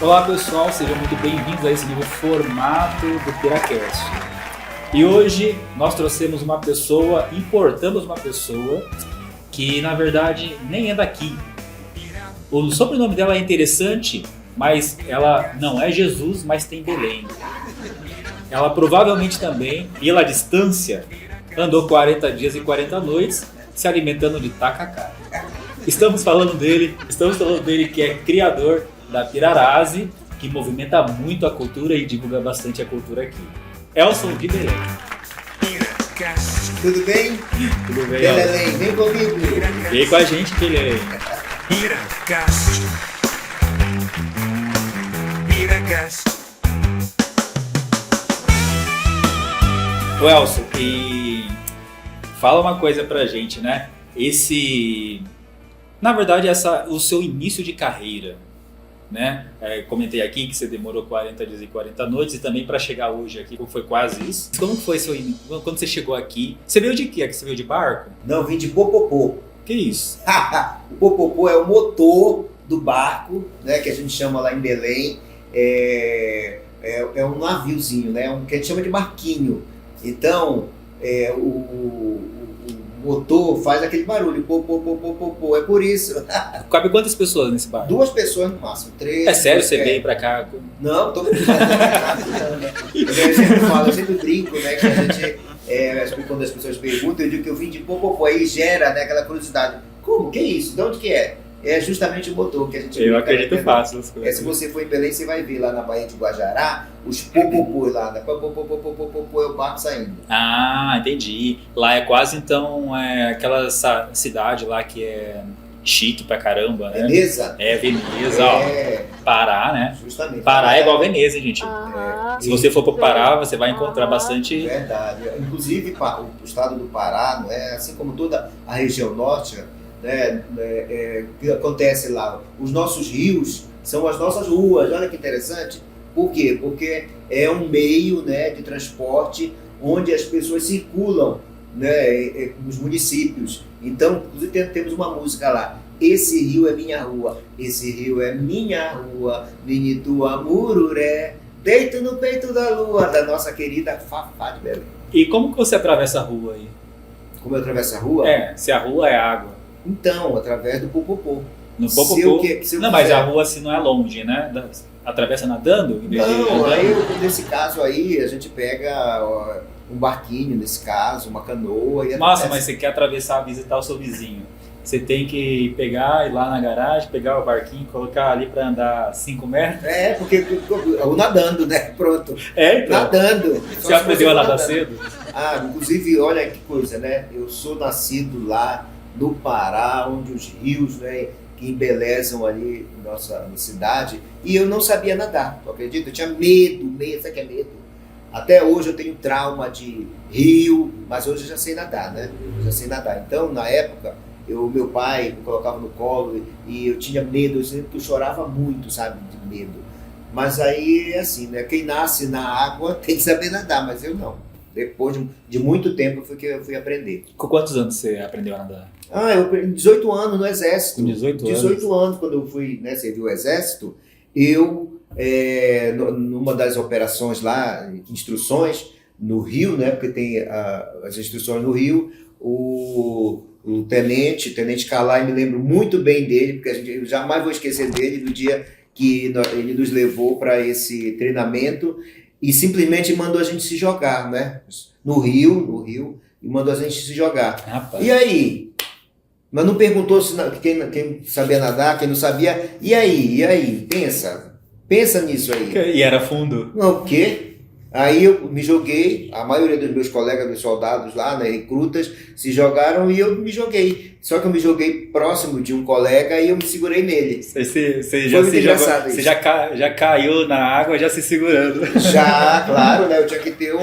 Olá pessoal, sejam muito bem-vindos a esse novo formato do Piracast. E hoje nós trouxemos importamos uma pessoa que na verdade nem é daqui. O sobrenome dela é interessante, mas ela não é Jesus, mas tem Belém. Ela provavelmente também, pela distância, andou 40 dias e 40 noites se alimentando de tacacá. Estamos falando dele que é criador da Pirarase, que movimenta muito a cultura e divulga bastante a cultura aqui. Elson de Belém. Tudo bem? Tudo bem, Belém, vem comigo. Vem com a gente, Belém. Piracast. Ô Elson, e fala uma coisa pra gente, né? Na verdade, o seu início de carreira, né? Comentei aqui que você demorou 40 dias e 40 noites e também para chegar hoje aqui foi quase isso. Como foi quando você chegou aqui? Você veio de quê? Você veio de barco? Não, vim de popopô. Que isso? O popopô é o motor do barco, né, que a gente chama lá em Belém. É um naviozinho, né? Que a gente chama de barquinho. Então, o motor faz aquele barulho, pô, é por isso. Cabe quantas pessoas nesse barco? 2 pessoas no máximo, 3. É sério, você veio pra cá? Não, tô brincando. Eu sempre brinco, né, que a gente, quando as pessoas perguntam, eu digo que eu vim de popopô, aí gera, né, aquela curiosidade. Como? Que isso? De onde que é? É justamente o motor que a gente... Eu acredito fácil nas coisas. Se você for em Belém, você vai ver lá na Baía de Guajará, os popopôs lá, né? Popopô é o barco saindo. Ah, entendi. Lá é quase então aquela cidade lá que é chique pra caramba, né? Veneza? É, Veneza, ó. Pará, né? Justamente. Pará é igual Veneza, hein, gente? Se você for pro Pará, você vai encontrar bastante... Verdade. Inclusive, o estado do Pará, não é? Assim como toda a região norte, né, que acontece lá, os nossos rios são as nossas ruas. Olha que interessante. Por quê? Porque é um meio, né, de transporte onde as pessoas circulam, né, nos municípios. Então, inclusive temos uma música lá: esse rio é minha rua, esse rio é minha rua, Menino Amururé, deito no peito da lua, da nossa querida Fafá de Belém. E como que você atravessa a rua aí? Como eu atravesso a rua? Se a rua é água. Então, através do popopô. No popopô. Mas quiser. a rua assim não é longe, né? Atravessa nadando? Não, nesse caso aí a gente pega um barquinho, nesse caso, uma canoa e Massa, mas você quer atravessar, visitar o seu vizinho. Você tem que ir lá na garagem, pegar o barquinho, colocar ali para andar 5 metros? Porque eu nadando, né? Pronto. Então. Nadando. Você aprendeu a nadar cedo? Inclusive, olha que coisa, né? Eu sou nascido lá no Pará, onde os rios, né, que embelezam ali nossa cidade, e eu não sabia nadar, tu acredita? Eu tinha medo, sabe o que é medo? Até hoje eu tenho trauma de rio, mas hoje eu já sei nadar, né? Então, na época, meu pai me colocava no colo e eu tinha medo, eu sempre chorava muito, sabe, de medo. Mas aí, assim, né, quem nasce na água tem que saber nadar, mas eu não. Depois de muito tempo foi que eu fui aprender. Com quantos anos você aprendeu a nadar? Eu 18 anos no exército. Com 18 anos, quando eu fui, né, servir o exército, eu, numa das operações lá, instruções no Rio, né, porque tem as instruções no Rio, o tenente Calai, me lembro muito bem dele, porque eu jamais vou esquecer dele, do dia que ele nos levou para esse treinamento e simplesmente mandou a gente se jogar, né, no rio, e mandou a gente se jogar. Rapaz. E aí? Mas não perguntou quem sabia nadar, quem não sabia. E aí? Pensa nisso aí. E era fundo? Não, o quê? Aí eu me joguei, a maioria dos meus colegas, dos soldados lá, né, recrutas, se jogaram e eu me joguei. Só que eu me joguei próximo de um colega e eu me segurei nele. Você já caiu na água, já se segurando. Já, claro, né? Eu tinha que ter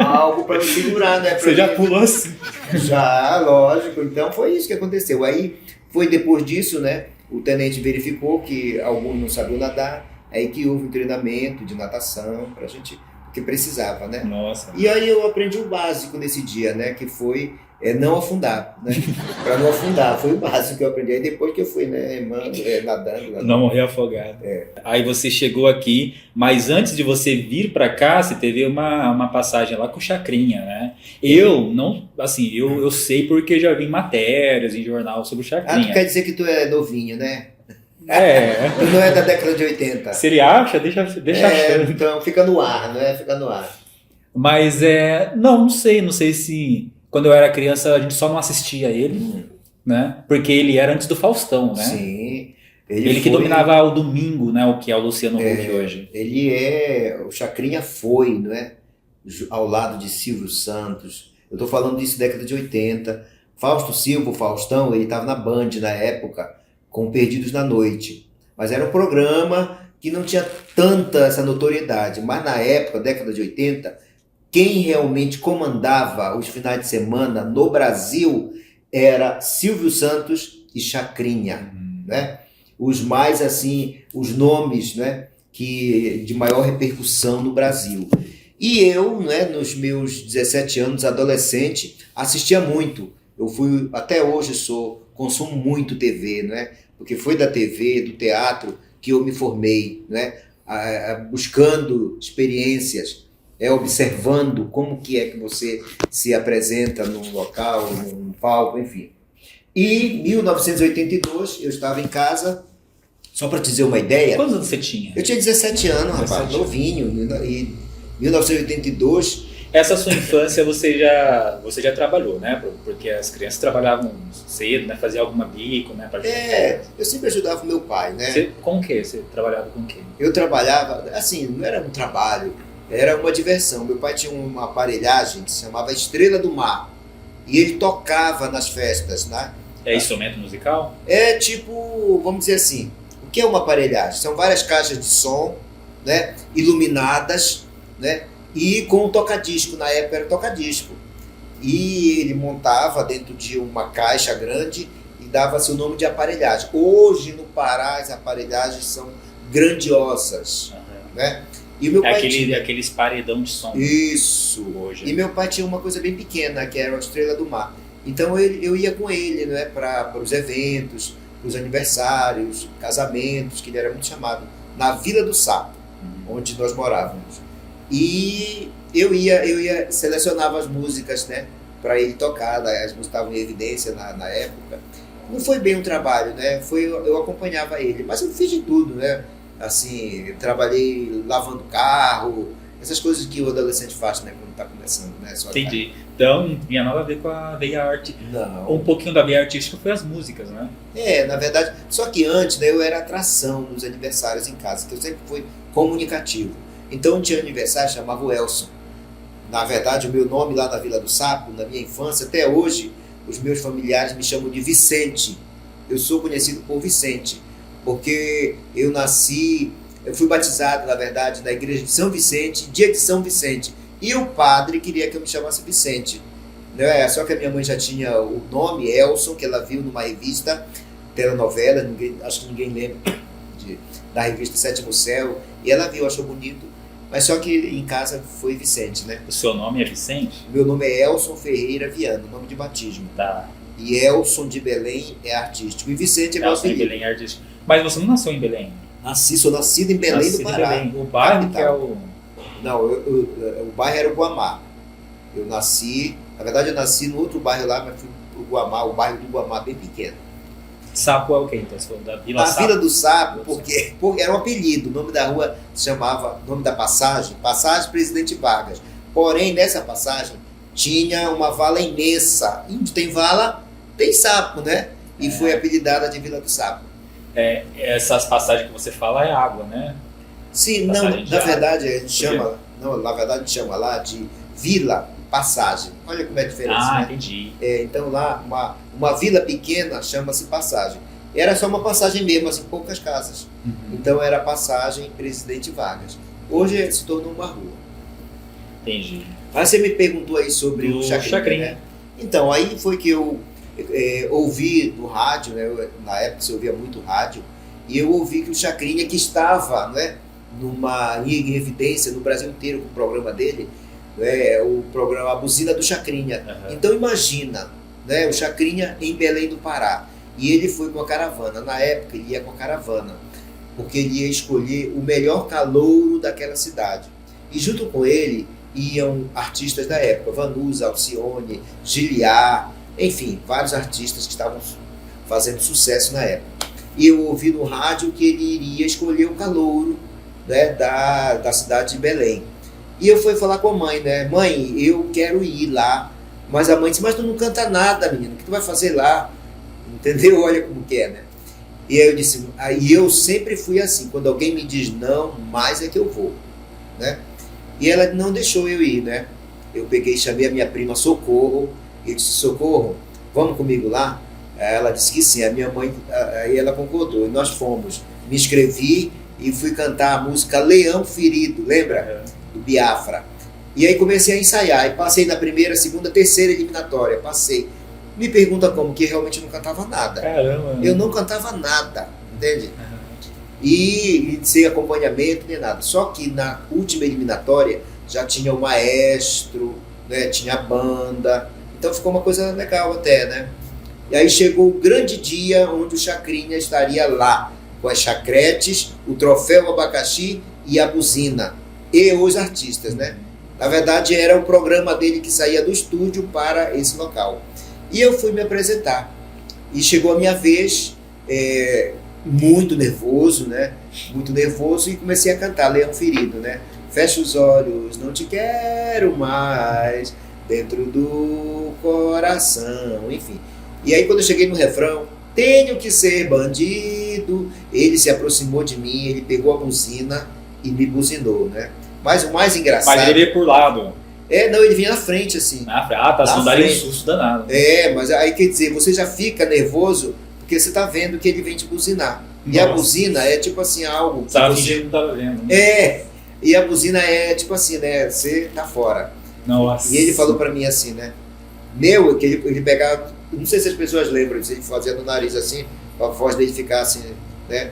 algo para me segurar, né? Você já pulou assim? Já, lógico. Então foi isso que aconteceu. Aí foi depois disso, né? O tenente verificou que alguns não sabiam nadar, aí que houve um treinamento de natação pra gente, que precisava, né? Nossa. E aí eu aprendi o básico nesse dia, né? Que foi É não afundar, né? Para não afundar, foi o básico que eu aprendi. Aí depois que eu fui, né, nadando. Não morrer afogado. Aí você chegou aqui, mas antes de você vir para cá, você teve uma passagem lá com o Chacrinha, né? Eu não, assim, eu sei porque já vi matérias em jornal sobre o Ah, Chacrinha. tu quer dizer que tu é novinho, né? É. Tu não é da década de 80. Se ele acha, deixa achando. Então fica no ar, né? Fica no ar. Mas não sei se quando eu era criança a gente só não assistia ele, né? Porque ele era antes do Faustão, né? Sim. Ele que dominava o domingo, né? O que é o Luciano Huck hoje. O Chacrinha foi, não é? Ao lado de Silvio Santos. Eu tô falando disso década de 80. Fausto Silva, o Faustão, ele estava na Band na época, com Perdidos na Noite. Mas era um programa que não tinha tanta essa notoriedade. Mas na época, década de 80, quem realmente comandava os finais de semana no Brasil era Silvio Santos e Chacrinha, né? Os mais, assim, os nomes, né, que de maior repercussão no Brasil. E eu, né, nos meus 17 anos, adolescente, assistia muito. Eu fui, até hoje consumo muito TV, né? Porque foi da TV, do teatro, que eu me formei, né? Buscando experiências, observando como que é que você se apresenta num local, num palco, enfim. E em 1982, eu estava em casa, só para te dizer uma ideia... Quantos anos você tinha? Eu tinha 17 anos, rapaz, novinho. E 1982... Essa sua infância você já trabalhou, né? Porque as crianças trabalhavam cedo, né? Fazia alguma bico, né? Eu sempre ajudava o meu pai, né? Com o quê? Você trabalhava com o quê? Eu trabalhava, assim, não era um trabalho, era uma diversão. Meu pai tinha uma aparelhagem que se chamava Estrela do Mar. E ele tocava nas festas, né? É instrumento musical? É tipo, vamos dizer assim, o que é uma aparelhagem? São várias caixas de som, né? Iluminadas, né? E com um tocadisco, na época era tocadisco. E ele montava dentro de uma caixa grande e dava seu nome de aparelhagem. Hoje no Pará as aparelhagens são grandiosas, né? E o meu pai tinha aqueles paredão de som. Isso. Hoje. E meu pai tinha uma coisa bem pequena, que era a Estrela do Mar. Então eu ia com ele, né, para os eventos, para os aniversários, casamentos, que ele era muito chamado, na Vila do Sapo, onde nós morávamos. E eu selecionava as músicas, né, para ele tocar, as músicas estavam em evidência na época. Não foi bem um trabalho, né, eu acompanhava ele, mas eu fiz de tudo, né, assim, eu trabalhei lavando carro, essas coisas que o adolescente faz, né, quando está começando, né. Entendi. Então não tinha nada a ver com a veia arte. Não. Um pouquinho da veia artística foi as músicas, né? Na verdade, só que antes, né, eu era atração nos aniversários em casa, que eu sempre fui comunicativo. Então tinha aniversário, chamava o Elson. Na verdade, o meu nome lá na Vila do Sapo, na minha infância, até hoje, os meus familiares me chamam de Vicente. Eu sou conhecido por Vicente, porque eu fui batizado, na verdade, na igreja de São Vicente, dia de São Vicente. E o padre queria que eu me chamasse Vicente. Né? Só que a minha mãe já tinha o nome Elson, que ela viu numa revista, telenovela, acho que ninguém lembra, da revista Sétimo Céu, e ela viu, achou bonito. Mas só que em casa foi Vicente, né? O seu nome é Vicente? Meu nome é Elson Ferreira Viana, nome de batismo. Tá. E Elson de Belém é artístico. E Vicente é meu apelido. Elson de Belém é artístico. Mas você não nasceu em Belém? Sou nascido em Belém do Pará. Belém. O bairro que é o... Não, o bairro era o Guamá. Eu nasci no outro bairro lá, mas fui pro Guamá, o bairro do Guamá bem pequeno. Sapo é o quê, então? Você falou da Vila Sapo? A Vila do Sapo, porque era um apelido. O nome da rua se chamava, nome da passagem Presidente Vargas. Porém, nessa passagem, tinha uma vala imensa. E onde tem vala, tem sapo, né? E foi apelidada de Vila do Sapo. Essas passagens que você fala é água, né? Sim, na verdade a gente chama lá de Vila Passagem. Olha como é a diferença, né? Entendi. Então lá, uma vila pequena chama-se Passagem. Era só uma passagem mesmo, assim, poucas casas. Então era Passagem Presidente Vargas. Hoje se tornou uma rua. Entendi. Aí você me perguntou aí sobre o Chacrinha, né? Então, aí foi que eu ouvi no rádio, né? Na época você ouvia muito rádio, e eu ouvi que o Chacrinha, que estava, né, em evidência no Brasil inteiro com o programa dele, né, o programa A Buzina do Chacrinha. Aham. Então imagina, né, o Chacrinha em Belém do Pará. E ele foi com a caravana. Na época ele ia com a caravana, porque ele ia escolher o melhor calouro daquela cidade. E junto com ele iam artistas da época, Vanusa, Alcione, Giliar, enfim, vários artistas que estavam fazendo sucesso na época. E eu ouvi no rádio que ele iria escolher o calouro, né, da cidade de Belém. E eu fui falar com a mãe, né? Mãe, eu quero ir lá. Mas a mãe disse, mas tu não canta nada, menino, o que tu vai fazer lá? Entendeu? Olha como que é, né? E aí eu disse, aí eu sempre fui assim, quando alguém me diz não, mais é que eu vou, né? E ela não deixou eu ir, né? Eu peguei, chamei a minha prima Socorro, e eu disse, Socorro, vamos comigo lá? Ela disse que sim, a minha mãe, aí ela concordou, e nós fomos. Me inscrevi e fui cantar a música Leão Ferido, lembra? Do Biafra. E aí comecei a ensaiar, e passei na primeira, segunda, terceira eliminatória, passei. Me pergunta como, que realmente não cantava nada. Caramba. Eu não cantava nada, entende? E sem acompanhamento nem nada. Só que na última eliminatória já tinha o maestro, né? Tinha a banda, então ficou uma coisa legal até, né? E aí chegou o grande dia onde o Chacrinha estaria lá, com as chacretes, o troféu abacaxi e a buzina, e os artistas, né? Na verdade era o programa dele que saía do estúdio para esse local. E eu fui me apresentar. E chegou a minha vez, muito nervoso, né? Muito nervoso, e comecei a cantar Leão Ferido, né? Fecha os olhos, não te quero mais, dentro do coração, enfim. E aí quando eu cheguei no refrão, tenho que ser bandido, ele se aproximou de mim, ele pegou a buzina e me buzinou, né? Mas o mais engraçado... Mas ele veio por lado. Não, ele vinha na frente, assim. Tá, senão daria um susto danado. Mas aí quer dizer, você já fica nervoso porque você tá vendo que ele vem te buzinar. E a buzina é tipo assim, algo... Você tava fingindo que não tava vendo. Né? E a buzina é tipo assim, né? Você tá fora. Nossa. E ele falou pra mim assim, né? Que ele pegava... Não sei se as pessoas lembram, se ele fazia no nariz assim, pra voz dele ficar assim, né?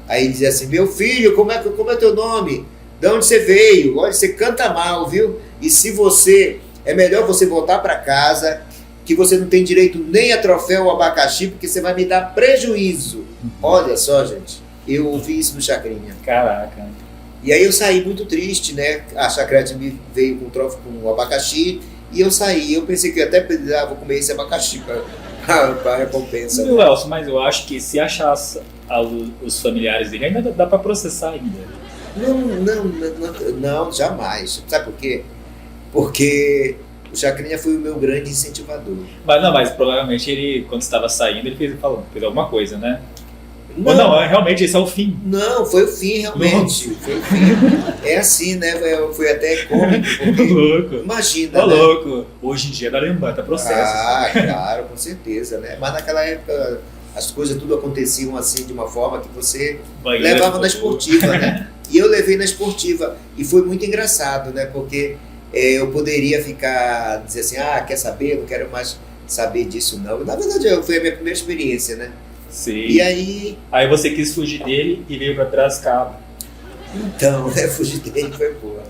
Aí ele dizia assim, meu filho, como é teu nome? De onde você veio? Olha, você canta mal, viu? E se você... É melhor você voltar para casa, que você não tem direito nem a troféu ou abacaxi, porque você vai me dar prejuízo. Olha só, gente. Eu ouvi isso no Chacrinha. Caraca. E aí eu saí muito triste, né? A Chacrete me veio com troféu, com o abacaxi, e eu saí. Eu pensei que eu até vou comer esse abacaxi para recompensa. Meu Elcio, mas eu acho que se achasse os familiares dele, ainda dá para processar ainda. Não, jamais. Sabe por quê? Porque o Chacrinha foi o meu grande incentivador. Mas provavelmente ele, quando estava saindo, ele fez alguma coisa, né? Não, realmente esse é o fim. Não, foi o fim, realmente. Foi o fim. É assim, né? Foi até cômico. Porque, louco. Imagina, né? Né? Louco. Hoje em dia dá lembrança, processo. Claro, com certeza, né? Mas naquela época as coisas tudo aconteciam assim de uma forma que você levava na esportiva, né? E eu levei na esportiva. E foi muito engraçado, né? Porque eu poderia dizer assim, quer saber? Eu não quero mais saber disso, não. Na verdade, foi a minha primeira experiência, né? Sim. E aí você quis fugir dele e veio para Piracicaba. Então, fugir dele foi boa.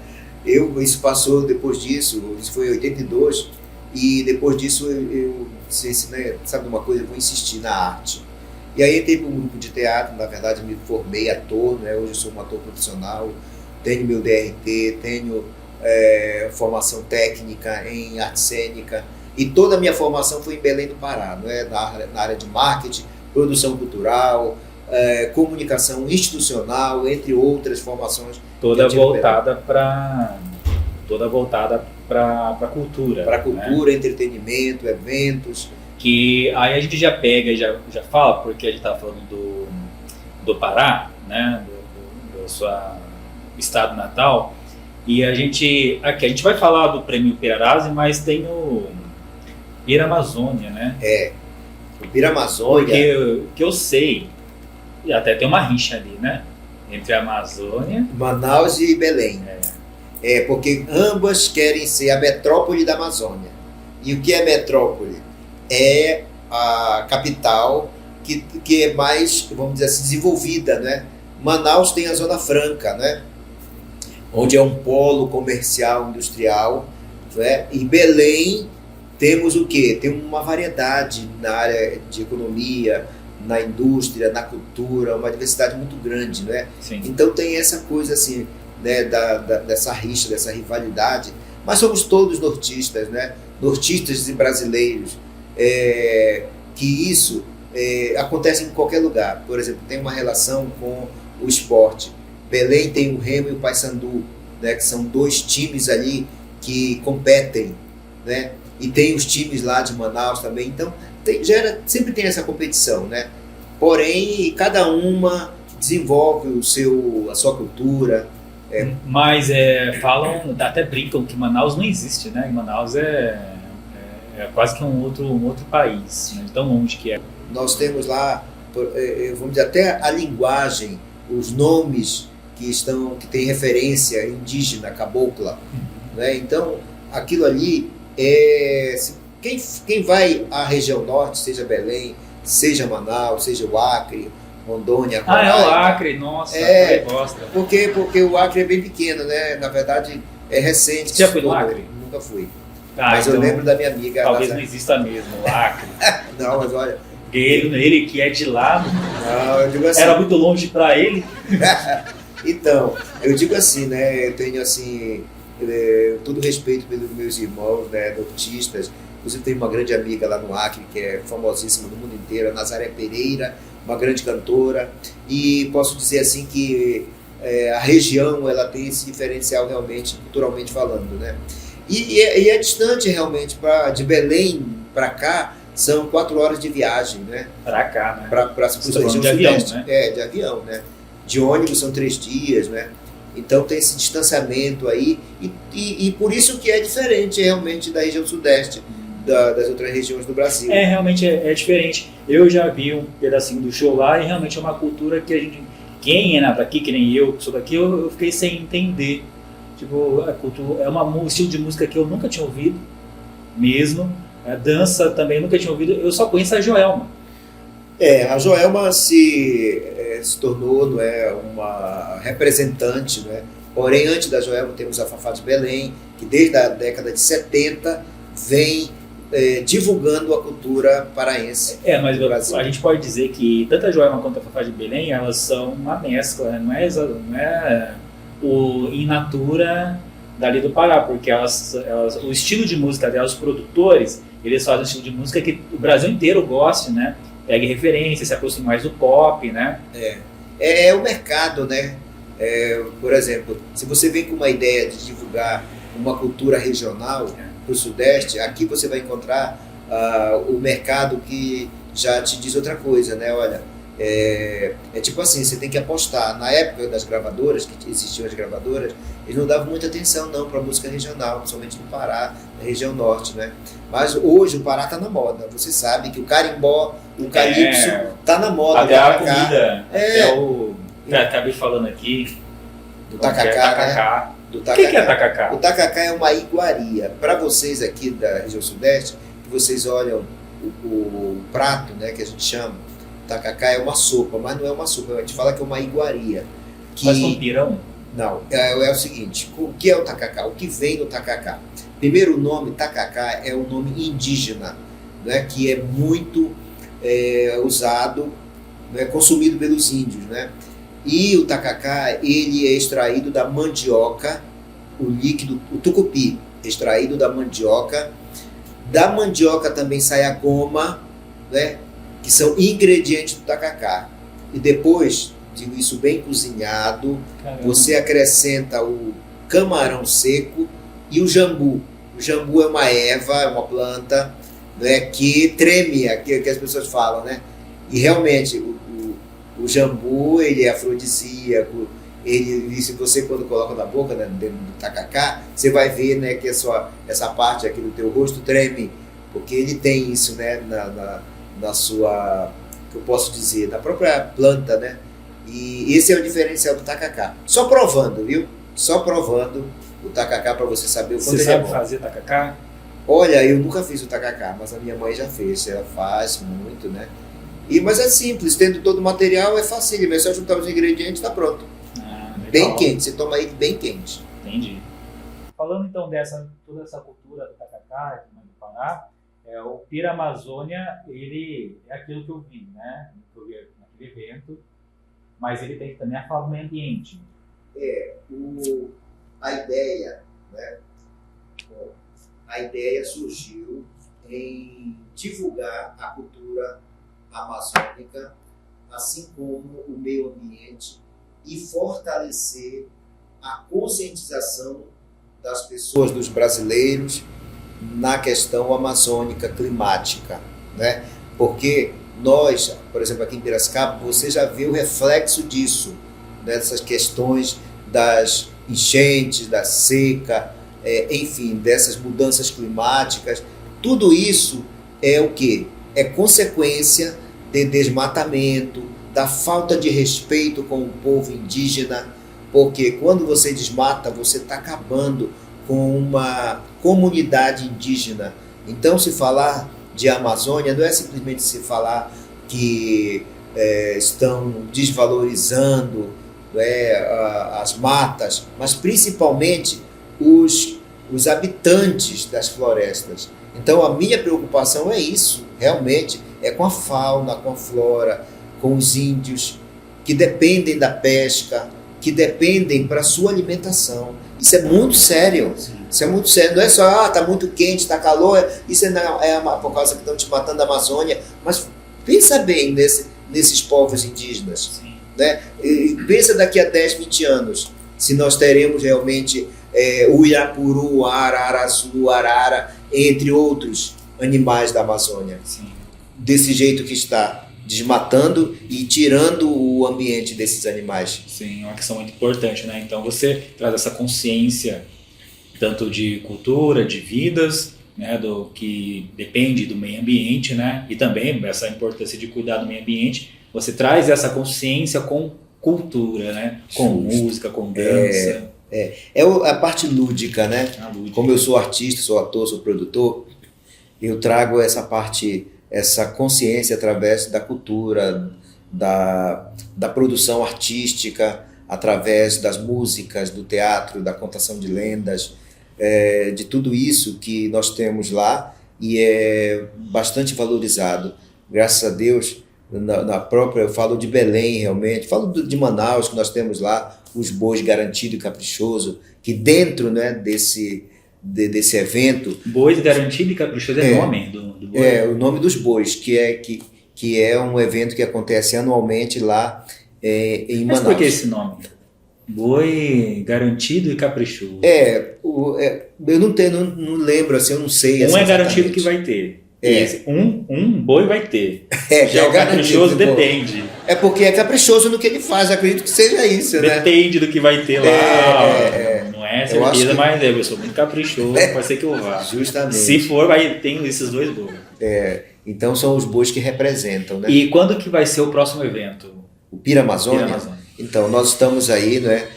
Isso passou depois disso, isso foi em 82, e depois disso eu né, sabe uma coisa, eu vou insistir na arte. E aí entrei para um grupo de teatro, na verdade me formei ator, né? Hoje eu sou um ator profissional, tenho meu DRT, tenho formação técnica em arte cênica, e toda a minha formação foi em Belém do Pará, né? Na área de marketing, produção cultural, comunicação institucional, entre outras formações. Toda voltada para a cultura. Para cultura, né? Entretenimento, eventos. Que aí a gente já pega e já fala, porque a gente estava falando do Pará, né? do seu estado natal, e a gente vai falar do Prêmio Pirarase, mas tem o Piramazônia, né? O Piramazônia. Porque que eu sei, e até tem uma rixa ali, né? Entre a Amazônia, Manaus e Belém. Porque ambas querem ser a metrópole da Amazônia. E o que é metrópole? É a capital que é mais, vamos dizer assim, desenvolvida, né? Manaus tem a Zona Franca, né? onde é um polo comercial, industrial, né? E Belém temos o quê? Tem uma variedade na área de economia, na indústria, na cultura, uma diversidade muito grande, né? Sim. Então tem essa coisa assim, né, dessa rixa, dessa rivalidade, mas somos todos nortistas, né? Nortistas e brasileiros, que isso acontece em qualquer lugar. Por exemplo, tem uma relação com o esporte. Belém tem o Remo e o Paysandu, né, que são dois times ali que competem, né? E tem os times lá de Manaus também, então sempre tem essa competição, né? Porém, cada uma desenvolve a sua cultura. Mas falam, até brincam que Manaus não existe, né? Manaus é quase que um outro país, né? De tão longe que é. Nós temos lá, vamos dizer, até a linguagem, os nomes que têm referência indígena, cabocla, né? Então, aquilo ali quem vai à região norte, seja Belém, seja Manaus, seja o Acre, Rondônia, Roraima, é o Acre, nossa, gosta. Porque o Acre é bem pequeno, né? Na verdade, é recente. Você já foi no Acre? Nunca fui. Mas então, eu lembro da minha amiga. Talvez não exista mesmo o Acre. Não, mas olha. Ele que é de lá, não, eu digo assim, era muito longe para ele. Então, eu digo assim, né? Eu tenho assim, todo respeito pelos meus irmãos, né, nortistas. Inclusive tenho uma grande amiga lá no Acre, que é famosíssima no mundo inteiro, a Nazaré Pereira, uma grande cantora. E posso dizer assim que a região ela tem esse diferencial realmente, culturalmente falando, né? E é distante realmente, de Belém para cá, são 4 horas de viagem, né? Para cá, né? Para a região de avião, né? De avião, né? De ônibus são 3 dias, né? Então tem esse distanciamento aí, e por isso que é diferente realmente da região sudeste, das outras regiões do Brasil. Realmente é diferente. Eu já vi um pedacinho do show lá e realmente é uma cultura que a gente, quem é daqui, que nem eu, que sou daqui, eu fiquei sem entender. Tipo, a cultura um estilo de música que eu nunca tinha ouvido mesmo. A dança também nunca tinha ouvido. Eu só conheço a Joelma. A Joelma se tornou, não é, uma representante, não é? Porém, antes da Joelma temos a Fafá de Belém, que desde a década de 70 vem divulgando a cultura paraense. Mas a gente pode dizer que tanto a Joelma quanto a Fafá de Belém, elas são uma mescla, né? Não é o in natura dali do Pará, porque o estilo de música delas, os produtores, eles fazem um estilo de música que o Brasil inteiro goste, né? Pegue referência, se aproxime mais do pop, né? É o mercado, né? Por exemplo, se você vem com uma ideia de divulgar uma cultura regional para o Sudeste, aqui você vai encontrar o mercado que já te diz outra coisa, né? Olha, tipo assim, você tem que apostar. Na época das gravadoras, que existiam as gravadoras, eles não davam muita atenção não para a música regional, principalmente no Pará, na região norte, né? Mas hoje o Pará está na moda. Você sabe que o carimbó, o calypso está na moda. Até a comida, acabei falando aqui do tacacá, né? O que é tacacá? O tacacá é uma iguaria. Para vocês aqui da região sudeste, que vocês olham o prato, né, que a gente chama, tacacá é uma sopa, mas não é uma sopa, a gente fala que é uma iguaria. Mas com pirão? Não, é o seguinte, o que é o tacacá? O que vem no tacacá? Primeiro, o nome tacacá é um nome indígena, né, que é muito usado, né, consumido pelos índios, né? E o tacacá, ele é extraído da mandioca, o líquido, o tucupi, extraído da mandioca. Da mandioca também sai a goma, né, que são ingredientes do tacacá. E depois, digo isso bem cozinhado, você acrescenta o camarão seco e o jambu. O jambu é uma erva, é uma planta, né, que treme, que as pessoas falam, né? E realmente, o jambu, ele é afrodisíaco, e se você quando coloca na boca, né, dentro do tacacá, você vai ver, né, que essa parte aqui do teu rosto treme, porque ele tem isso, né, na sua, que eu posso dizer, na própria planta, né? E esse é o diferencial do tacacá. Só provando, viu? Só provando o tacacá para você saber o quanto ele é bom. Você sabe fazer tacacá? Olha, eu nunca fiz o tacacá, mas a minha mãe já fez, ela faz muito, né? Mas é simples, tendo todo o material é fácil, é só juntar os ingredientes e está pronto. Bem quente, você toma ele bem quente. Entendi. Falando então toda essa cultura do tacacá do Pará, o Pira Amazônia, ele é aquilo que eu vi, né? Que eu vi naquele evento, mas ele tem também a falar do meio ambiente. A ideia, né? A ideia surgiu em divulgar a cultura amazônica, assim como o meio ambiente, e fortalecer a conscientização das pessoas, dos brasileiros, na questão amazônica climática, né? Porque nós, por exemplo, aqui em Piracicaba, você já vê o reflexo disso, dessas questões das enchentes, da seca, enfim, dessas mudanças climáticas. Tudo isso é o quê? É consequência de desmatamento, da falta de respeito com o povo indígena, porque quando você desmata, você está acabando com uma comunidade indígena. Então, se falar de Amazônia, não é simplesmente se falar que estão desvalorizando as matas, mas principalmente os habitantes das florestas. Então, a minha preocupação é isso, realmente, é com a fauna, com a flora, com os índios que dependem da pesca, que dependem para a sua alimentação. Isso é muito sério. Isso é muito sério. Não é só, está muito quente, está calor, isso não é por causa que estão te matando a Amazônia. Mas pensa bem nesses povos indígenas. Né? E pensa daqui a 10, 20 anos, se nós teremos realmente o Irapuru, a Araraçu, a Arara, entre outros animais da Amazônia. Sim. Desse jeito que está, desmatando e tirando o ambiente desses animais. Sim, é uma questão muito importante, né? Então você traz essa consciência tanto de cultura, de vidas, né, do que depende do meio ambiente, né? E também essa importância de cuidar do meio ambiente. Você traz essa consciência com cultura, né? Com música, com dança. É a parte lúdica, né? Como eu sou artista, sou ator, sou produtor, eu trago essa parte, essa consciência através da cultura, da produção artística, através das músicas, do teatro, da contação de lendas, de tudo isso que nós temos lá e é bastante valorizado. Graças a Deus, na própria, eu falo de Belém realmente, falo de Manaus, que nós temos lá os bois Garantido e Caprichoso, que dentro, né, desse evento... Bois Garantido e Caprichoso é nome do boi? É, o nome dos bois, que é um evento que acontece anualmente lá em Manaus. Mas por que esse nome? Boi Garantido e Caprichoso. Eu não lembro, assim, eu não sei. Um é garantido que vai ter. Um boi vai ter. Já o caprichoso depende. É porque é caprichoso no que ele faz, acredito que seja isso, né? Depende do que vai ter lá. Não é certeza, mas eu sou muito caprichoso, pode ser que eu vá. Justamente. Se for, tem esses dois bois. Então são os bois que representam, né? E quando que vai ser o próximo evento? O Pira Amazônia? Então, nós estamos aí, né,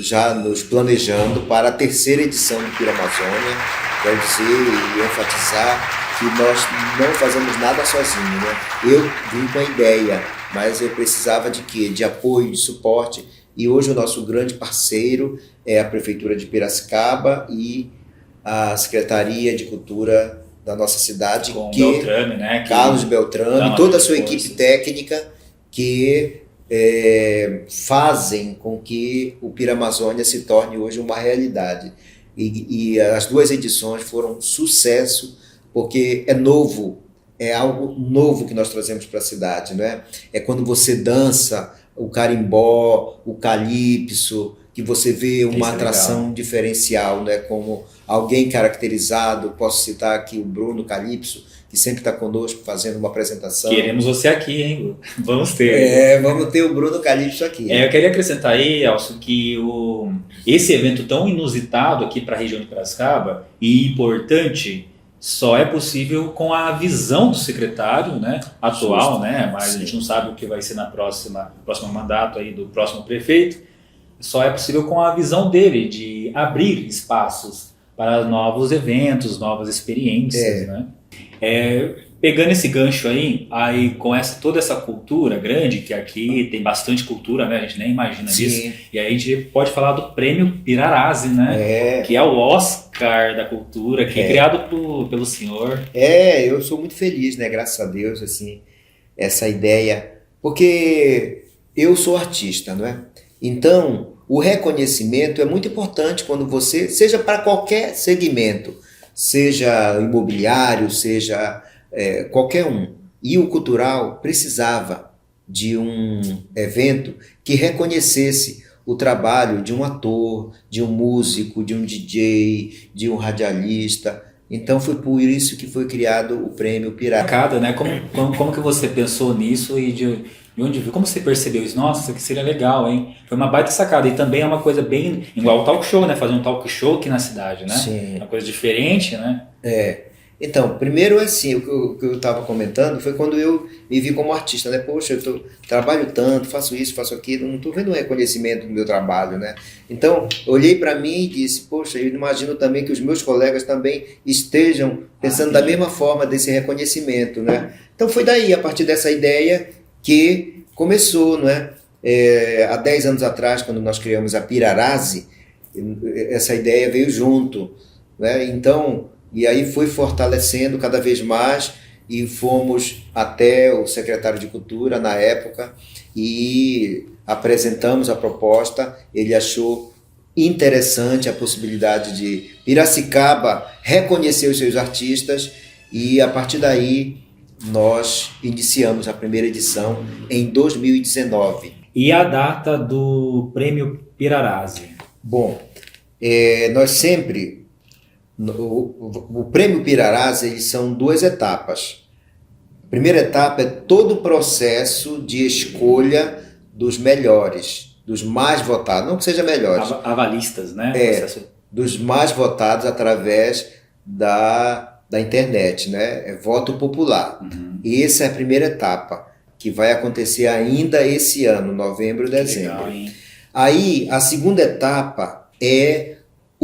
já nos planejando para a terceira edição do Pira Amazônia. Quero dizer e enfatizar que nós não fazemos nada sozinhos, né? Eu vim com a ideia, mas eu precisava de quê? De apoio, de suporte. E hoje o nosso grande parceiro é a Prefeitura de Piracicaba e a Secretaria de Cultura da nossa cidade, com Beltrame, né? Carlos Beltrame, toda a sua equipe técnica que fazem com que o Pira Amazônia se torne hoje uma realidade. E as duas edições foram um sucesso, porque é novo, é algo novo que nós trazemos para a cidade, né? É quando você dança o carimbó, o calypso, que você vê uma atração diferencial, né? Como alguém caracterizado, posso citar aqui o Bruno Calypso, que sempre está conosco fazendo uma apresentação. Queremos você aqui, hein? Vamos ter. Vamos ter o Bruno Calypso aqui. Eu queria acrescentar aí, Elcio, que esse evento tão inusitado aqui para a região de Piracicaba e importante só é possível com a visão do secretário, né, atual, né, mas a gente não sabe o que vai ser no próximo mandato aí do próximo prefeito. Só é possível com a visão dele de abrir espaços para novos eventos, novas experiências, né? pegando esse gancho aí com toda essa cultura grande, que aqui tem bastante cultura, né? A gente nem imagina disso. E aí a gente pode falar do Prêmio Pirarazzi, né? Que é o Oscar da cultura, que é criado pelo senhor. Eu sou muito feliz, né? Graças a Deus, assim, essa ideia. Porque eu sou artista, não é? Então, o reconhecimento é muito importante quando você, seja para qualquer segmento, seja imobiliário, seja qualquer um. E o cultural precisava de um evento que reconhecesse o trabalho de um ator, de um músico, de um DJ, de um radialista. Então foi por isso que foi criado o Prêmio Pirarazzi. Né? Como que você pensou nisso e de onde viu? Como você percebeu isso? Nossa, isso aqui seria legal, hein? Foi uma baita sacada. E também é uma coisa bem igual ao talk show, né? Fazer um talk show aqui na cidade, né? Sim. Uma coisa diferente, né? Então, primeiro assim, o que eu estava comentando foi quando eu me vi como artista, né? Poxa, trabalho tanto, faço isso, faço aquilo, não estou vendo um reconhecimento do meu trabalho, né? Então, olhei para mim e disse, poxa, eu imagino também que os meus colegas também estejam pensando da mesma forma desse reconhecimento, né? Então foi daí, a partir dessa ideia, que começou, não é? Há 10 anos atrás, quando nós criamos a Pirarazzi, essa ideia veio junto, né? Então, e aí foi fortalecendo cada vez mais e fomos até o secretário de Cultura na época e apresentamos a proposta. Ele achou interessante a possibilidade de Piracicaba reconhecer os seus artistas e a partir daí nós iniciamos a primeira edição em 2019. E a data do Prêmio Pirarazzi? Bom, nós sempre... O Prêmio Pirarazzi são 2 etapas. A primeira etapa é todo o processo de escolha dos melhores, dos mais votados, não que seja melhores. Avalistas, né? Dos mais votados através da internet, né? É voto popular. E essa é a primeira etapa, que vai acontecer ainda esse ano, novembro e dezembro. Legal, aí, a segunda etapa é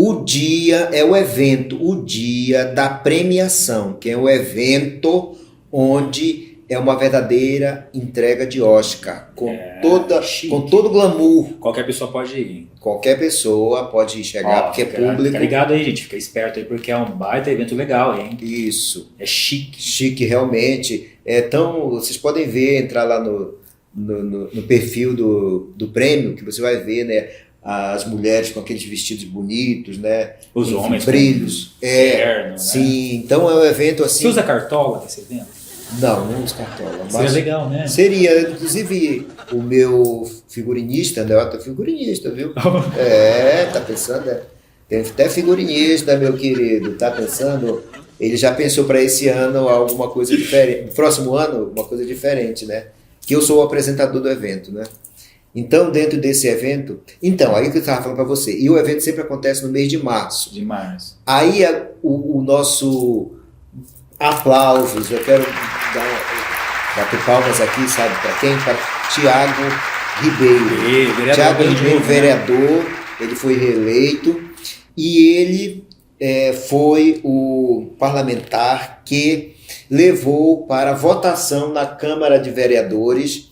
o evento, o dia da premiação, que é o evento onde é uma verdadeira entrega de Oscar, com todo o glamour. Qualquer pessoa pode ir. Qualquer pessoa pode chegar, porque é público. Tá ligado aí, gente, fica esperto aí, porque é um baita evento legal, hein? Isso. É chique. Chique, realmente. Vocês podem ver, entrar lá no perfil do prêmio, que você vai ver, né? As mulheres com aqueles vestidos bonitos, né? Os homens brilhos. Com terno, sim, né? Então é um evento assim. Você usa cartola nesse evento? Não uso cartola. Seria legal, né? Seria, inclusive, o meu figurinista, né? Eu tô figurinista, viu? Tá pensando, Tem até figurinista, meu querido, tá pensando? Ele já pensou para esse ano alguma coisa diferente. No próximo ano, uma coisa diferente, né? Que eu sou o apresentador do evento, né? Então, dentro desse evento... Então, aí que eu estava falando para você. E o evento sempre acontece no mês de março. De março. Aí o nosso aplausos, eu quero bater palmas aqui, sabe para quem? Para Tiago Ribeiro. Tiago Ribeiro, vereador, ele foi reeleito e ele foi o parlamentar que levou para votação na Câmara de Vereadores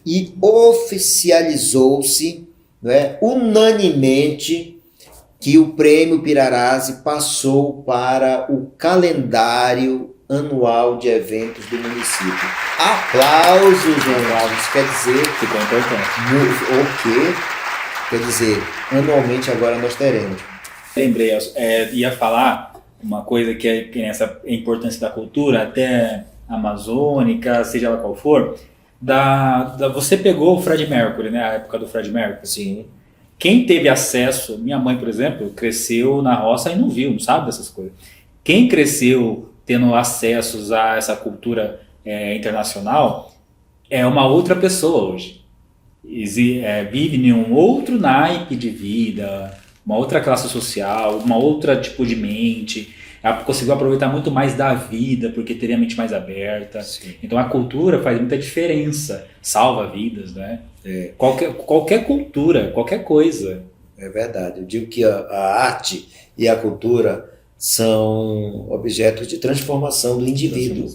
e oficializou-se, né, unanimemente que o Prêmio Pirarazzi passou para o calendário anual de eventos do município. Aplausos, João Alves, quer dizer... Ficou importante. O quê? Quer dizer, anualmente agora nós teremos. Lembrei, ia falar uma coisa que é essa importância da cultura, até amazônica, seja lá qual for, você pegou o Freddie Mercury, né? A época do Freddie Mercury. Sim. Quem teve acesso, minha mãe, por exemplo, cresceu na roça e não viu, não sabe dessas coisas. Quem cresceu tendo acessos a essa cultura internacional é uma outra pessoa hoje. Vive em um outro naipe de vida, uma outra classe social, uma outra tipo de mente. Ela conseguiu aproveitar muito mais da vida, porque teria a mente mais aberta. Sim. Então a cultura faz muita diferença, salva vidas, né? Qualquer cultura, qualquer coisa. É verdade. Eu digo que a arte e a cultura são objetos de transformação do indivíduo.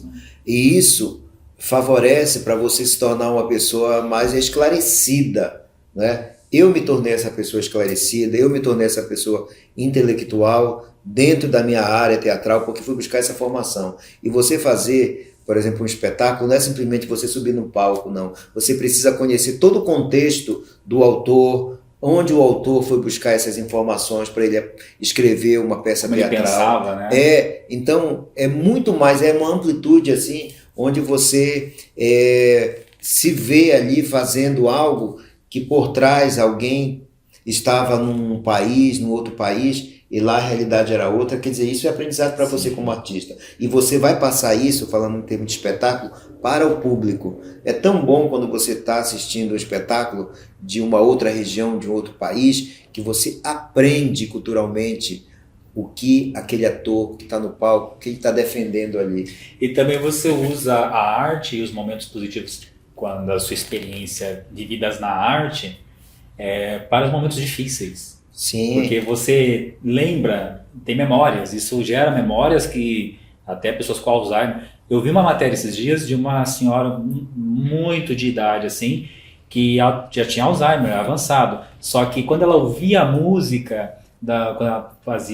E isso favorece para você se tornar uma pessoa mais esclarecida, né? Eu me tornei essa pessoa esclarecida, eu me tornei essa pessoa intelectual dentro da minha área teatral, porque fui buscar essa formação. E você fazer, por exemplo, um espetáculo, não é simplesmente você subir no palco, não. Você precisa conhecer todo o contexto do autor, onde o autor foi buscar essas informações para ele escrever uma peça Como teatral. Ele pensava, né? Então é muito mais, é uma amplitude assim, onde você se vê ali fazendo algo que por trás alguém estava num país, num outro país, e lá a realidade era outra. Quer dizer, isso é aprendizado para você como artista. E você vai passar isso, falando em termos de espetáculo, para o público. É tão bom quando você está assistindo um espetáculo de uma outra região, de um outro país, que você aprende culturalmente o que aquele ator que está no palco, o que ele está defendendo ali. E também você usa a arte e os momentos positivos quando a sua experiência de vidas na arte para os momentos difíceis. Sim. Porque você lembra, tem memórias, isso gera memórias que até pessoas com Alzheimer... Eu vi uma matéria esses dias de uma senhora muito de idade, assim, que já tinha Alzheimer avançado, só que quando ela ouvia a música, quando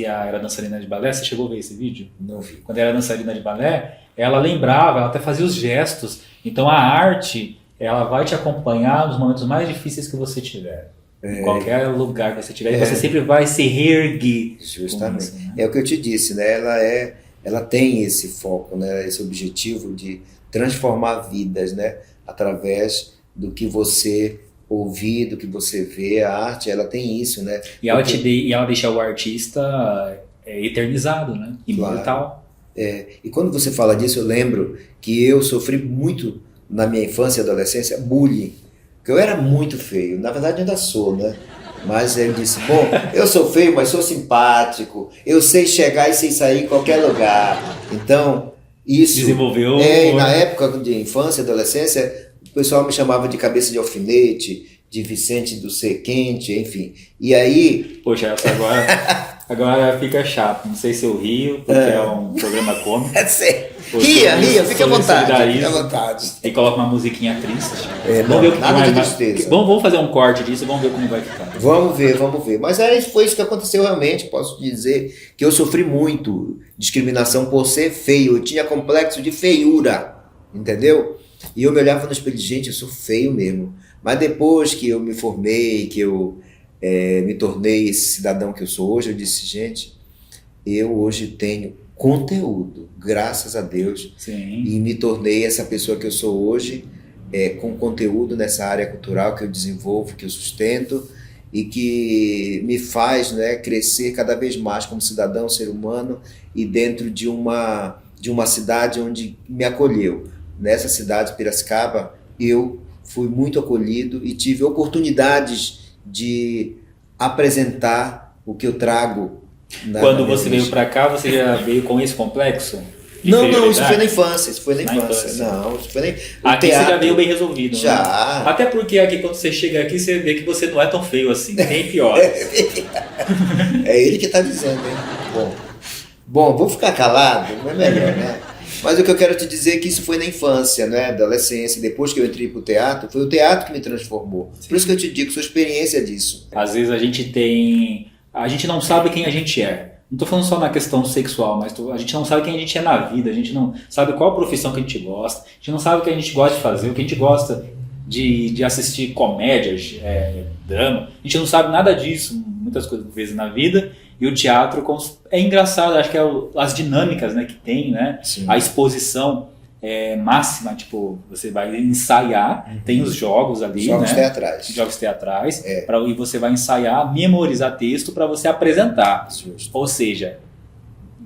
ela era dançarina de balé, você chegou a ver esse vídeo? Não vi. Quando ela era dançarina de balé, ela lembrava, ela até fazia os gestos. Então a arte, ela vai te acompanhar nos momentos mais difíceis que você tiver. Em qualquer lugar que você tiver, e você sempre vai se reerguer. Justamente. Isso, né? É o que eu te disse, né? Ela tem esse foco, né? Esse objetivo de transformar vidas, né? Através do que você ouvir, do que você vê. A arte, ela tem isso, né? E ela deixa o artista eternizado, né? Imortal. Claro. E quando você fala disso, eu lembro que eu sofri muito na minha infância e adolescência bullying. Porque eu era muito feio. Na verdade, ainda sou, né? Mas ele disse, bom, eu sou feio, mas sou simpático. Eu sei chegar e sei sair em qualquer lugar. Então, isso... Desenvolveu... E na época de infância e adolescência, o pessoal me chamava de cabeça de alfinete, de Vicente do Ser Quente, enfim. E aí... Poxa, essa agora fica chato. Não sei se eu rio, porque é um programa cômico. Ria, fica à vontade. E coloca uma musiquinha triste. Nada de tristeza. Vamos fazer um corte disso e vamos ver como vai ficar. Vamos ver. Mas foi isso que aconteceu realmente. Posso dizer que eu sofri muito discriminação por ser feio. Eu tinha complexo de feiura, entendeu? E eu me olhava no espelho de gente, eu sou feio mesmo. Mas depois que eu me formei, que eu me tornei esse cidadão que eu sou hoje, eu disse, gente, eu hoje tenho conteúdo, graças a Deus. Sim. E me tornei essa pessoa que eu sou hoje, com conteúdo nessa área cultural que eu desenvolvo, que eu sustento e que me faz, né, crescer cada vez mais como cidadão, ser humano e dentro de uma cidade onde me acolheu. Nessa cidade, Piracicaba, eu fui muito acolhido e tive oportunidades de apresentar o que eu trago. Quando você veio para cá, você já veio com esse complexo? Não, isso foi na infância. Não, isso foi aqui teatro, você já veio bem resolvido. Já. Né? Até porque aqui, quando você chega aqui, você vê que você não é tão feio assim, tem pior. É ele que está dizendo, hein? Bom, vou ficar calado, não é melhor, né? Mas o que eu quero te dizer é que isso foi na infância, né? Adolescência, depois que eu entrei pro teatro, foi o teatro que me transformou. Sim. Por isso que eu te digo, sua experiência disso. Às vezes a gente não sabe quem a gente é. Não estou falando só na questão sexual, mas a gente não sabe quem a gente é na vida, a gente não sabe qual profissão que a gente gosta, a gente não sabe o que a gente gosta de fazer, o que a gente gosta de assistir comédias, drama. A gente não sabe nada disso, muitas vezes na vida, e o teatro é engraçado, acho que as dinâmicas, né, que tem, né? A exposição máxima, tipo, você vai ensaiar, tem os jogos ali, jogos né? teatrais, e você vai ensaiar, memorizar texto para você apresentar. Justo. Ou seja,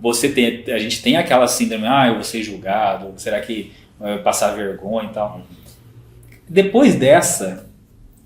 a gente tem aquela síndrome, eu vou ser julgado, será que vai passar vergonha e tal. Depois dessa,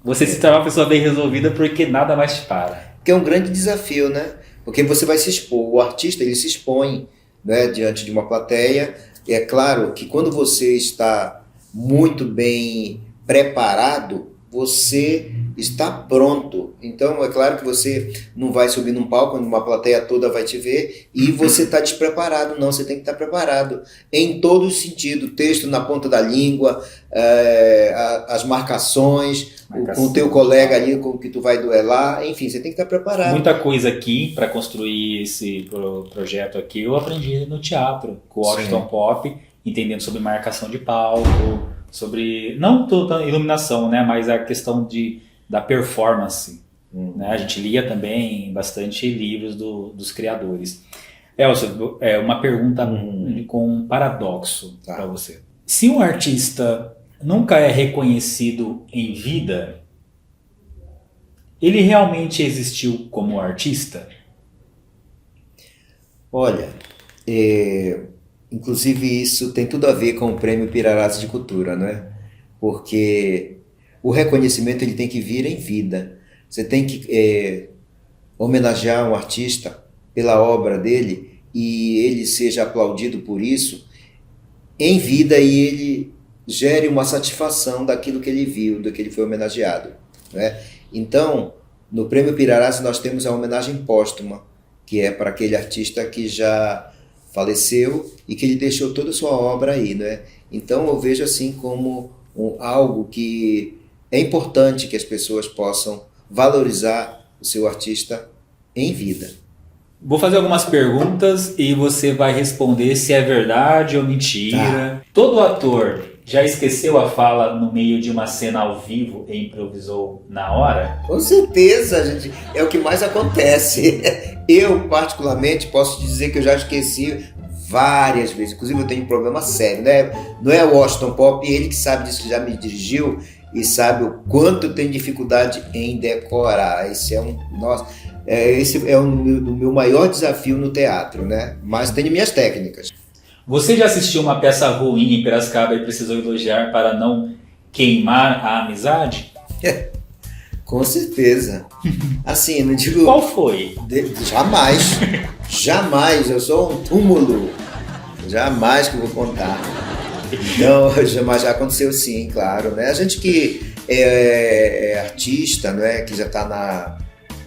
você se torna uma pessoa bem resolvida porque nada mais te para. Que é um grande desafio, né? Porque você vai se expor, o artista ele se expõe, né, diante de uma plateia. E é claro que quando você está muito bem preparado, você está pronto. Então, é claro que você não vai subir num palco onde uma plateia toda vai te ver e você está despreparado. Não, você tem que estar preparado em todo sentido. Texto na ponta da língua, as marcações, com o teu colega ali com que tu vai duelar. Enfim, você tem que estar preparado. Muita coisa aqui para construir esse projeto aqui eu aprendi no teatro, com o Washington Pop, entendendo sobre marcação de palco, sobre, não toda a iluminação, né, mas a questão da performance. Né? A gente lia também bastante livros dos criadores. Elcio, uma pergunta com um paradoxo para você. Se um artista nunca é reconhecido em vida, ele realmente existiu como artista? Olha, inclusive isso tem tudo a ver com o Prêmio Pirarazzi de Cultura, né? Porque o reconhecimento ele tem que vir em vida. Você tem que homenagear um artista pela obra dele e ele seja aplaudido por isso em vida e ele gere uma satisfação daquilo que ele viu, do que ele foi homenageado, né? Então, no Prêmio Pirarazzi nós temos a homenagem póstuma, que é para aquele artista que já faleceu e que ele deixou toda a sua obra aí, né? Então eu vejo assim como algo que é importante que as pessoas possam valorizar o seu artista em vida. Vou fazer algumas perguntas e você vai responder se é verdade ou mentira. Todo ator já esqueceu a fala no meio de uma cena ao vivo e improvisou na hora? Com certeza, gente. É o que mais acontece. Eu, particularmente, posso dizer que eu já esqueci várias vezes. Inclusive, eu tenho um problema sério, né? Não é o Washington Pop, ele que sabe disso, que já me dirigiu e sabe o quanto eu tenho dificuldade em decorar. Esse é o meu maior desafio no teatro, né? Mas tenho minhas técnicas. Você já assistiu uma peça ruim em Piracicaba e precisou elogiar para não queimar a amizade? Com certeza. Assim, não digo... Qual foi? Jamais. Jamais. Eu sou um túmulo. Jamais que eu vou contar. Então, mas já aconteceu sim, claro. Né? A gente que é artista, né? Que já está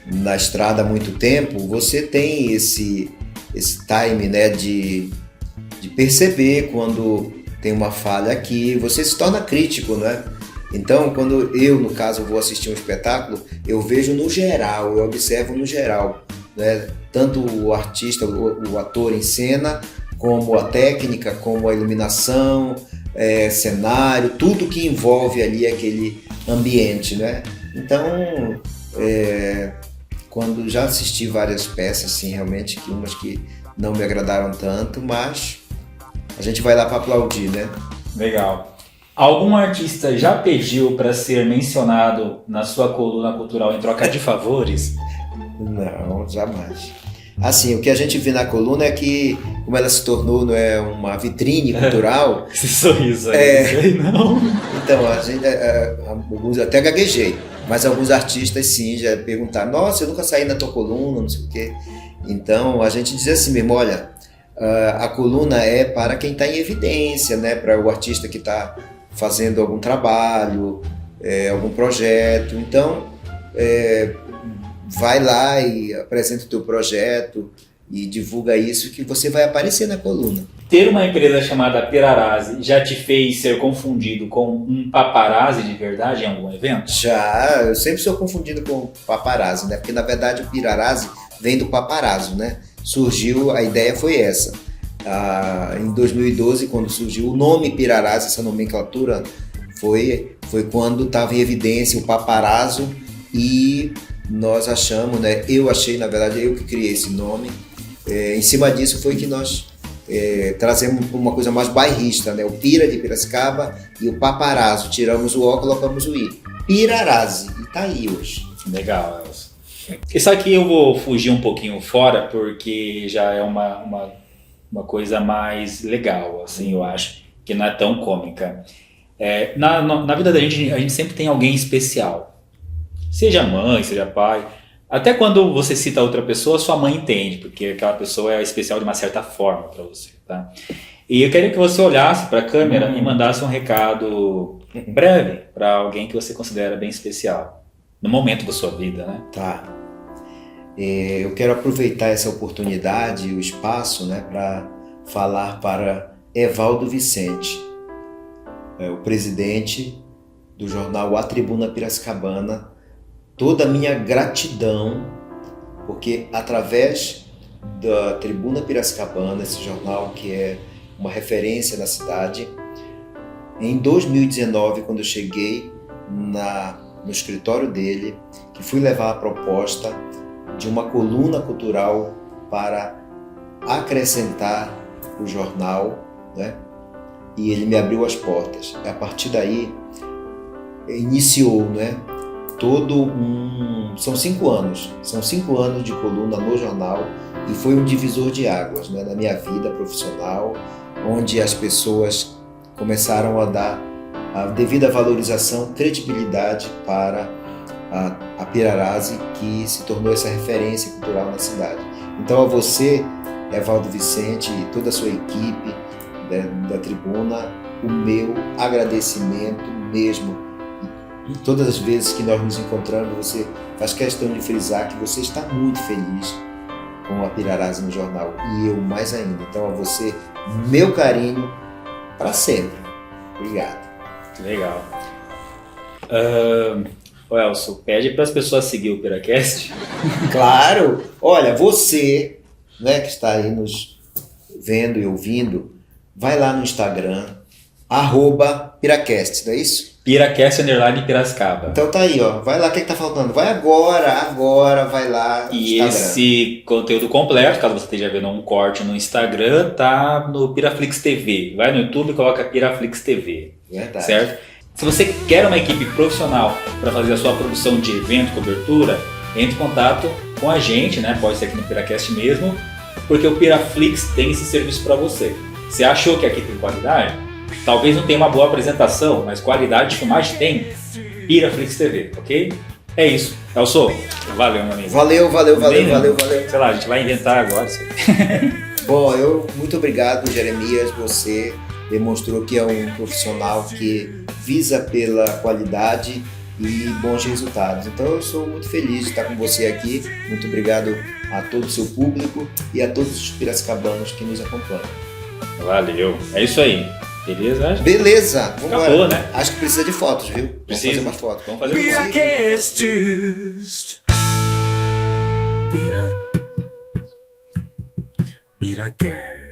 na estrada há muito tempo, você tem esse time, né? De perceber quando tem uma falha aqui, você se torna crítico, né? Então, quando eu, no caso, vou assistir um espetáculo, eu vejo no geral, eu observo no geral, né? Tanto o artista, o ator em cena, como a técnica, como a iluminação, cenário, tudo que envolve ali aquele ambiente, né? Então, quando já assisti várias peças, assim, realmente, que umas que não me agradaram tanto, mas a gente vai lá para aplaudir, né? Legal. Algum artista já pediu para ser mencionado na sua coluna cultural em troca de favores? Não, jamais. Assim, o que a gente vê na coluna é que, como ela se tornou, não é, uma vitrine cultural... Esse sorriso aí, não? Então, a gente, alguns até gaguejei, mas alguns artistas sim já perguntaram: nossa, eu nunca saí na tua coluna, não sei o quê. Então, a gente diz assim mesmo: olha, a coluna é para quem está em evidência, né? Para o artista que está fazendo algum trabalho, algum projeto. Então, vai lá e apresenta o teu projeto e divulga isso, que você vai aparecer na coluna. Ter uma empresa chamada Pirarazzi já te fez ser confundido com um paparazzi de verdade em algum evento? Já, eu sempre sou confundido com paparazzi, né? Porque na verdade o Pirarazzi vem do paparazzo, né? Surgiu, a ideia foi essa. Em 2012, quando surgiu o nome Pirarazzi, essa nomenclatura, foi quando estava em evidência o paparazzo e nós achamos, né? Eu achei, na verdade, eu que criei esse nome. Em cima disso foi que nós trazemos uma coisa mais bairrista, né? O Pira de Piracicaba e o paparazzo. Tiramos o O, colocamos o I. Pirarazzi. E tá aí hoje. Legal, Elcio. Isso aqui eu vou fugir um pouquinho fora, porque já é uma coisa mais legal, assim, eu acho, que não é tão cômica. Na vida da gente, a gente sempre tem alguém especial. Seja mãe, seja pai. Até quando você cita outra pessoa, sua mãe entende, porque aquela pessoa é especial de uma certa forma para você, tá? E eu queria que você olhasse para a câmera e mandasse um recado breve para alguém que você considera bem especial. no momento da sua vida, né? Tá. Eu quero aproveitar essa oportunidade, o espaço, né, para falar para Evaldo Vicente, o presidente do jornal A Tribuna Piracicabana, toda a minha gratidão, porque através da Tribuna Piracicabana, esse jornal que é uma referência na cidade, em 2019, quando eu cheguei no escritório dele, que fui levar a proposta de uma coluna cultural para acrescentar o jornal, né? E ele me abriu as portas. A partir daí, iniciou, né? São 5 anos. São 5 anos de coluna no jornal e foi um divisor de águas, né, na minha vida profissional, onde as pessoas começaram a dar a devida valorização, credibilidade para a Pirarazi, que se tornou essa referência cultural na cidade. Então a você, Evaldo Vicente, e toda a sua equipe da Tribuna, o meu agradecimento mesmo. E todas as vezes que nós nos encontramos, você faz questão de frisar que você está muito feliz com a Pirarazi no jornal, e eu mais ainda. Então a você, meu carinho para sempre. Obrigado. Legal. Elson, pede para as pessoas seguir o Piracast. Claro! Olha, você, né, que está aí nos vendo e ouvindo, vai lá no Instagram, @Piracast, não é isso? Piracast _ Piracicaba. Então tá aí, ó. Vai lá, o que tá faltando? Vai agora, vai lá no E Instagram. esse conteúdo completo, caso você esteja vendo um corte no Instagram, tá no Piraflix TV. Vai no YouTube e coloca Piraflix TV. Verdade. Certo? Se você quer uma equipe profissional para fazer a sua produção de evento, cobertura, entre em contato com a gente, né? Pode ser aqui no Piracast mesmo, porque o Piraflix tem esse serviço para você. Você achou que aqui tem qualidade? Talvez não tenha uma boa apresentação, mas qualidade de filmagem tem. Piraflix TV, ok? É isso. Elson, valeu, meu amigo. Valeu. Sei lá, a gente vai inventar agora isso aí. Bom, muito obrigado, Jeremias. Você demonstrou que é um profissional que visa pela qualidade e bons resultados. Então eu sou muito feliz de estar com você aqui. Muito obrigado a todo o seu público e a todos os piracicabanos que nos acompanham. Valeu. É isso aí. Beleza? Beleza, vamos Acabou, embora. né? Acho que precisa de fotos, viu? Precisa. Vamos fazer umas fotos. Vamos fazer um Piracast. Piracast.